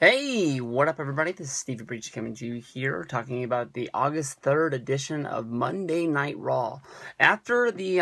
Hey, what up everybody? This is Stevie Paige coming to you here, talking about the August 3rd edition of Monday Night Raw. After the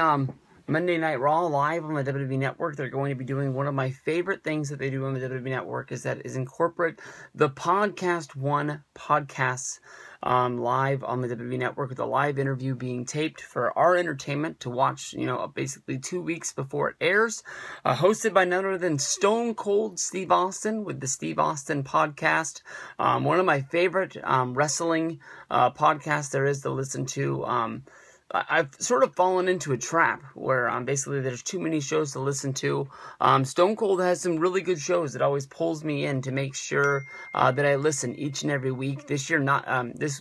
Monday Night Raw live on the WWE Network, they're going to be doing one of my favorite things that they do on the WWE Network is incorporate the Podcast One podcasts live on the WWE Network, with a live interview being taped for our entertainment to watch, basically 2 weeks before it airs. Hosted by none other than Stone Cold Steve Austin with the Steve Austin podcast. One of my favorite wrestling podcasts there is to listen to. I've sort of fallen into a trap where basically there's too many shows to listen to. Stone Cold has some really good shows that always pulls me in to make sure that I listen each and every week. This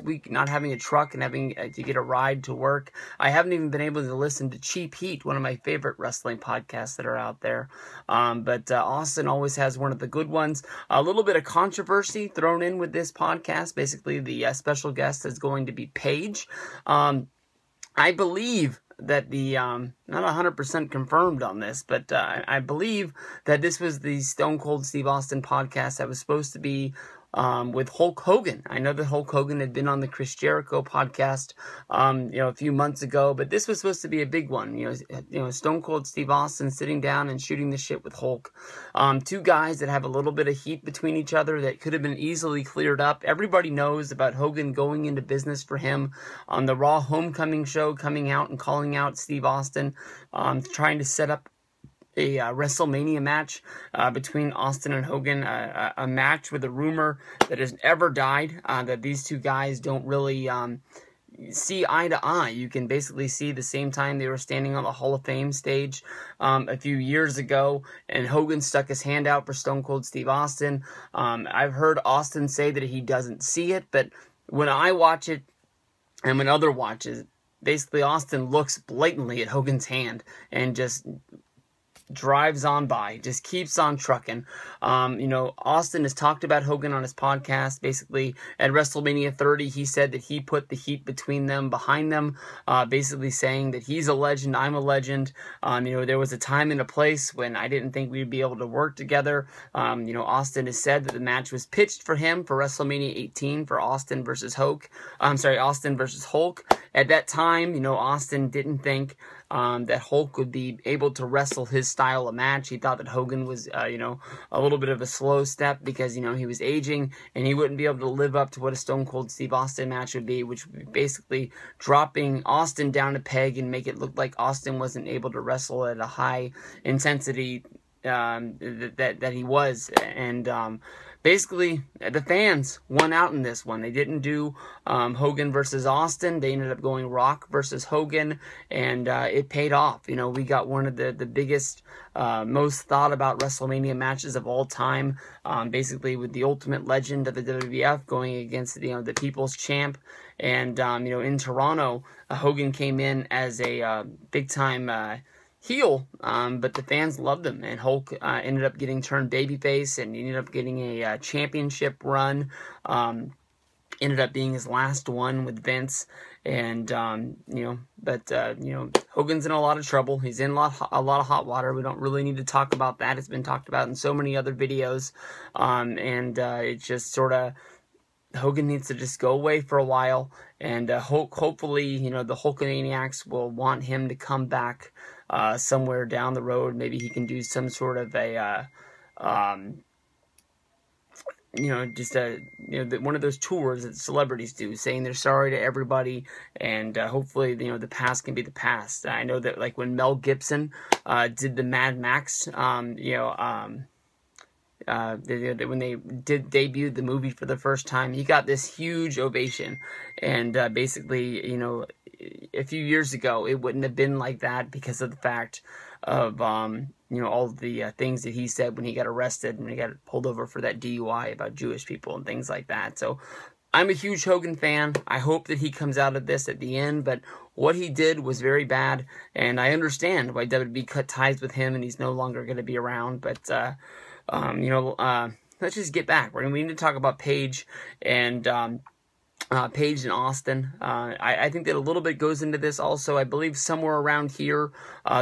week not having a truck and having to get a ride to work, I haven't even been able to listen to Cheap Heat, one of my favorite wrestling podcasts that are out there. But Austin always has one of the good ones. A little bit of controversy thrown in with this podcast. Basically, the special guest is going to be Paige. I believe that not 100% confirmed on this, but I believe that this was the Stone Cold Steve Austin podcast that was supposed to be with Hulk Hogan. I know that Hulk Hogan had been on the Chris Jericho podcast, a few months ago, but this was supposed to be a big one. Stone Cold Steve Austin sitting down and shooting the shit with Hulk. Two guys that have a little bit of heat between each other that could have been easily cleared up. Everybody knows about Hogan going into business for him on the Raw Homecoming show, coming out and calling out Steve Austin, trying to set up a WrestleMania match between Austin and Hogan, a match with a rumor that has ever died, that these two guys don't really see eye to eye. You can basically see the same time they were standing on the Hall of Fame stage a few years ago, and Hogan stuck his hand out for Stone Cold Steve Austin. I've heard Austin say that he doesn't see it, but when I watch it and when others watch it, basically Austin looks blatantly at Hogan's hand and just drives on by, just keeps on trucking. Austin has talked about Hogan on his podcast. Basically, at WrestleMania 30, he said that he put the heat between them, behind them, basically saying that he's a legend, I'm a legend. There was a time and a place when I didn't think we'd be able to work together. Austin has said that the match was pitched for him for WrestleMania 18 for Austin versus Hulk. At that time, Austin didn't think that Hulk would be able to wrestle his style of match. He thought that Hogan was, a little bit of a slow step because, he was aging and he wouldn't be able to live up to what a Stone Cold Steve Austin match would be, which would be basically dropping Austin down a peg and make it look like Austin wasn't able to wrestle at a high intensity that he was. And basically, the fans won out in this one. They didn't do Hogan versus Austin. They ended up going Rock versus Hogan, and it paid off. We got one of the biggest, most thought about WrestleMania matches of all time, basically with the ultimate legend of the WWF going against the People's Champ. And in Toronto, Hogan came in as a big time heel, but the fans loved him, and Hulk ended up getting turned babyface, and he ended up getting a championship run. Ended up being his last one with Vince, and Hogan's in a lot of trouble. He's in a lot of hot water. We don't really need to talk about that. It's been talked about in so many other videos, and it's just sort of, Hogan needs to just go away for a while, and hopefully, the Hulkamaniacs will want him to come back somewhere down the road. Maybe he can do some sort of a, one of those tours that celebrities do, saying they're sorry to everybody, and hopefully, the past can be the past. I know that, like, when Mel Gibson did the Mad Max, when they debuted the movie for the first time, he got this huge ovation, and basically, a few years ago, it wouldn't have been like that because of the fact of all the things that he said when he got arrested, when he got pulled over for that DUI about Jewish people and things like that. So I'm a huge Hogan fan. I hope that he comes out of this at the end, but what he did was very bad, and I understand why WWE cut ties with him and he's no longer going to be around. But let's just get back. We need to talk about Paige, and Paige and Austin. I think that a little bit goes into this also. I believe somewhere around here,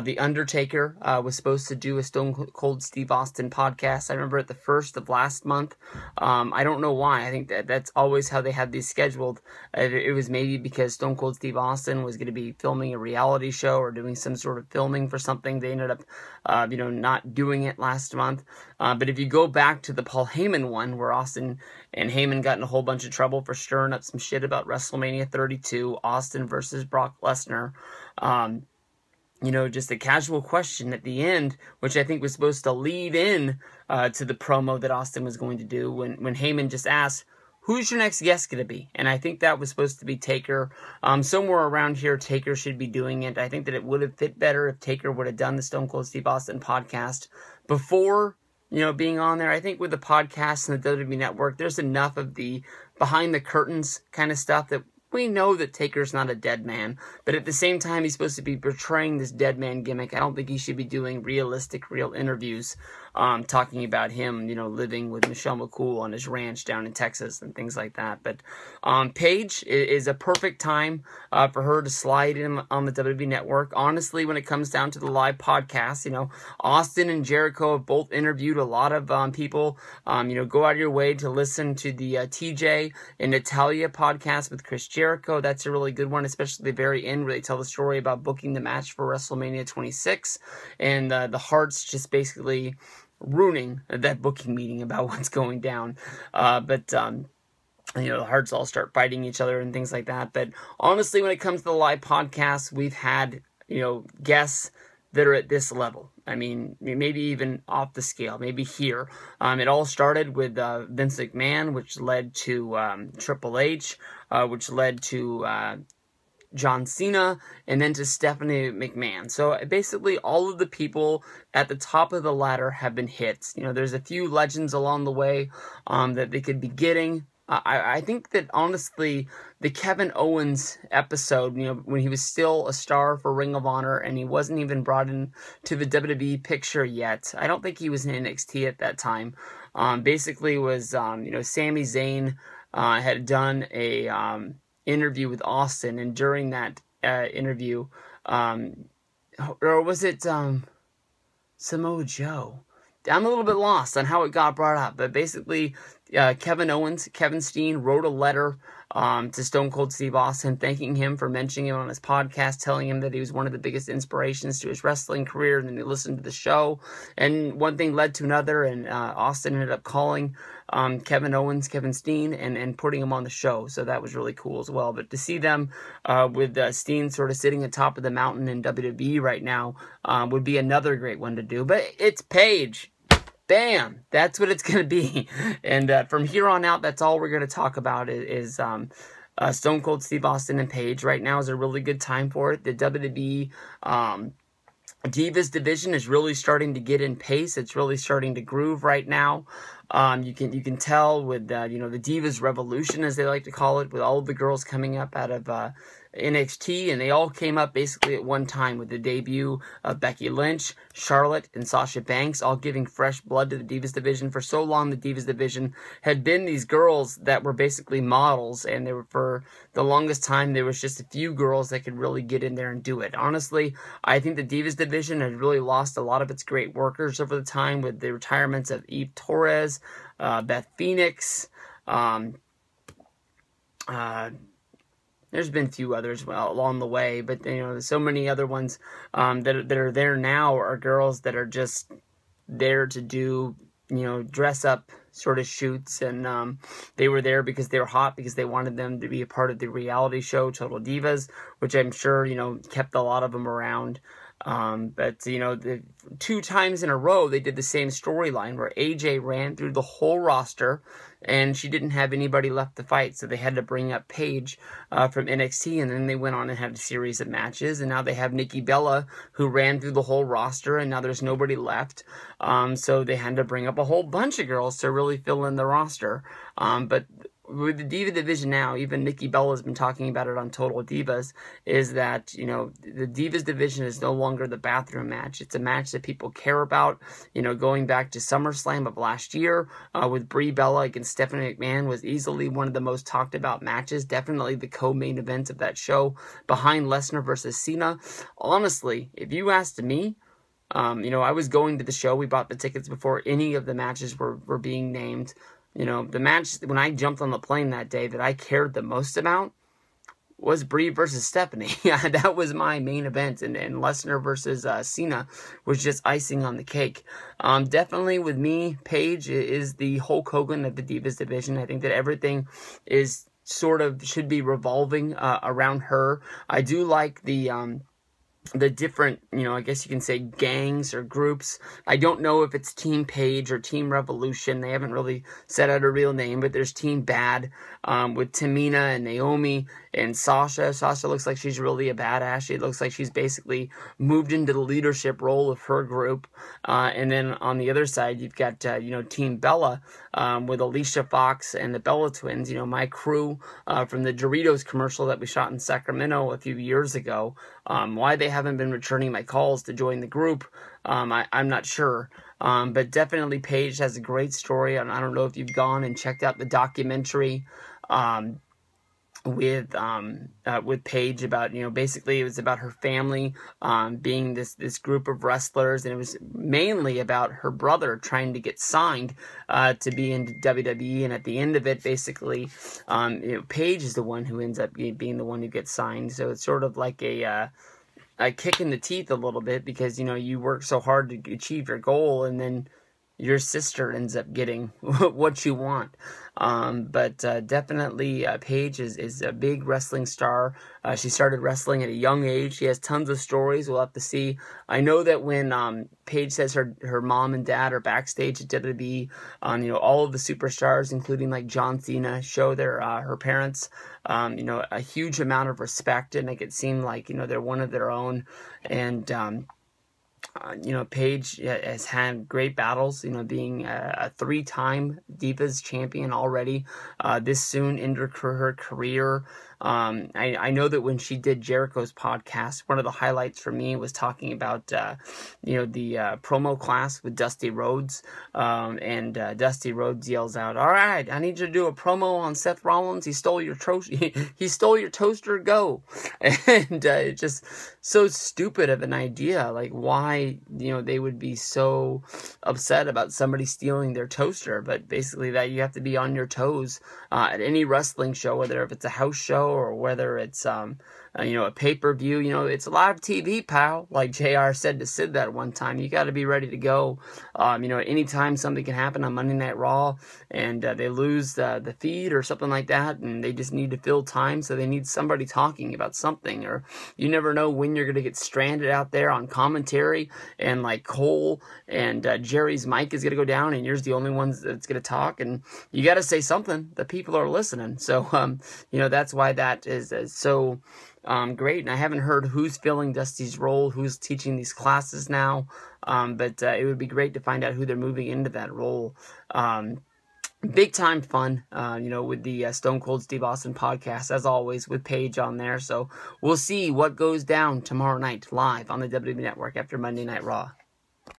The Undertaker was supposed to do a Stone Cold Steve Austin podcast. I remember at the first of last month. I don't know why. I think that's always how they had these scheduled. It was maybe because Stone Cold Steve Austin was going to be filming a reality show or doing some sort of filming for something. They ended up, not doing it last month. But if you go back to the Paul Heyman one, where Austin and Heyman got in a whole bunch of trouble for stirring up some shit about WrestleMania 32, Austin versus Brock Lesnar. Just a casual question at the end, which I think was supposed to lead in to the promo that Austin was going to do when Heyman just asked, who's your next guest going to be? And I think that was supposed to be Taker. Somewhere around here, Taker should be doing it. I think that it would have fit better if Taker would have done the Stone Cold Steve Austin podcast before being on there. I think with the podcast and the WWE Network, there's enough of the behind the curtains kind of stuff that we know that Taker's not a dead man, but at the same time, he's supposed to be portraying this dead man gimmick. I don't think he should be doing realistic, real interviews, talking about him, living with Michelle McCool on his ranch down in Texas and things like that. But Paige is a perfect time for her to slide in on the WWE Network. Honestly, when it comes down to the live podcast, Austin and Jericho have both interviewed a lot of people. Go out of your way to listen to the TJ and Natalia podcast with Chris Jericho. That's a really good one, especially the very end where they tell the story about booking the match for WrestleMania 26 and the Hearts just basically ruining that booking meeting about what's going down. The Hearts all start fighting each other and things like that. But honestly, when it comes to the live podcasts, we've had, guests that are at this level. I mean, maybe even off the scale, maybe here. It all started with Vince McMahon, which led to Triple H, which led to John Cena, and then to Stephanie McMahon. So basically all of the people at the top of the ladder have been hits. There's a few legends along the way that they could be getting. I think that honestly, the Kevin Owens episode, when he was still a star for Ring of Honor and he wasn't even brought in to the WWE picture yet. I don't think he was in NXT at that time. Basically was, Sami Zayn had done a interview with Austin, and during that interview, or was it Samoa Joe? I'm a little bit lost on how it got brought up, but basically Kevin Steen wrote a letter to Stone Cold Steve Austin, thanking him for mentioning him on his podcast, telling him that he was one of the biggest inspirations to his wrestling career, and then he listened to the show, and one thing led to another, and Austin ended up calling Kevin Steen, and putting him on the show, so that was really cool as well. But to see them with Steen sort of sitting atop of the mountain in WWE right now would be another great one to do, but it's Paige. Bam! That's what it's going to be. And from here on out, that's all we're going to talk about is Stone Cold Steve Austin and Paige. Right now is a really good time for it. The WWE Divas division is really starting to get in pace. It's really starting to groove right now. You can tell with the Divas Revolution, as they like to call it, with all of the girls coming up out of NXT, and they all came up basically at one time with the debut of Becky Lynch, Charlotte, and Sasha Banks, all giving fresh blood to the Divas division. For so long, the Divas division had been these girls that were basically models, and they were, for the longest time, there was just a few girls that could really get in there and do it. Honestly, I think the Divas division has really lost a lot of its great workers over the time with the retirements of Eve Torres, Beth Phoenix, there's been a few others along the way, but so many other ones that are there now are girls that are just there to do dress up sort of shoots, and they were there because they were hot, because they wanted them to be a part of the reality show Total Divas, which I'm sure kept a lot of them around. But the 2 times in a row they did the same storyline where AJ ran through the whole roster and she didn't have anybody left to fight, so they had to bring up Paige from NXT, and then they went on and had a series of matches, and now they have Nikki Bella, who ran through the whole roster, and now there's nobody left, so they had to bring up a whole bunch of girls to really fill in the roster. But with the Diva division now, even Nikki Bella has been talking about it on Total Divas, is that, you know, the Divas division is no longer the bathroom match. It's a match that people care about. You know, going back to SummerSlam of last year with Brie Bella against Stephanie McMahon was easily one of the most talked about matches. Definitely the co-main event of that show, behind Lesnar versus Cena. Honestly, if you asked me, you know, I was going to the show. We bought the tickets before any of the matches were being named. You know, the match, when I jumped on the plane that day that I cared the most about was Brie versus Stephanie. Yeah, that was my main event. And Lesnar versus Cena was just icing on the cake. Definitely with me, Paige is the Hulk Hogan of the Divas division. I think that everything is sort of should be revolving around her. I do like the different, you know, I guess you can say gangs or groups. I don't know if it's Team Paige or Team Revolution. They haven't really set out a real name, but there's Team Bad with Tamina and Naomi and Sasha. Sasha looks like she's really a badass. She looks like she's basically moved into the leadership role of her group. And then on the other side, you've got, you know, Team Bella with Alicia Fox and the Bella twins. You know, my crew from the Doritos commercial that we shot in Sacramento a few years ago. Why they haven't been returning my calls to join the group, I'm not sure. But definitely Paige has a great story. And I don't know if you've gone and checked out the documentary with Paige about, you know, basically it was about her family being this group of wrestlers, and it was mainly about her brother trying to get signed to be in WWE, and at the end of it, basically, you know, Paige is the one who ends up being the one who gets signed. So it's sort of like a kick in the teeth a little bit, because, you know, you work so hard to achieve your goal, and then your sister ends up getting what you want. But definitely Paige is a big wrestling star. She started wrestling at a young age. She has tons of stories. We'll have to see. I know that when Paige says her mom and dad are backstage at WWE, you know, all of the superstars, including like John Cena, show their her parents, you know, a huge amount of respect and make it seem like, you know, they're one of their own. And you know, Paige has had great battles, you know, being a 3-time Divas champion already, this soon into her career. I know that when she did Jericho's podcast, one of the highlights for me was talking about, you know, the promo class with Dusty Rhodes, and Dusty Rhodes yells out, "All right, I need you to do a promo on Seth Rollins. He stole your he stole your toaster. Go!" And it's just so stupid of an idea. Like, why, you know, they would be so upset about somebody stealing their toaster? But basically, that you have to be on your toes at any wrestling show, whether if it's a house show or whether it's you know, a pay-per-view. You know, it's live TV, pal. Like JR said to Sid that one time, you got to be ready to go. You know, anytime something can happen on Monday Night Raw and they lose the feed or something like that, and they just need to fill time, so they need somebody talking about something. Or you never know when you're going to get stranded out there on commentary, and like Cole and Jerry's mic is going to go down, and you're the only one that's going to talk, and you got to say something. The people are listening. So, you know, that's why that is so great. And I haven't heard who's filling Dusty's role, who's teaching these classes now, but it would be great to find out who they're moving into that role. Big time fun, you know, with the Stone Cold Steve Austin podcast, as always, with Paige on there. So we'll see what goes down tomorrow night live on the WWE Network after Monday Night Raw.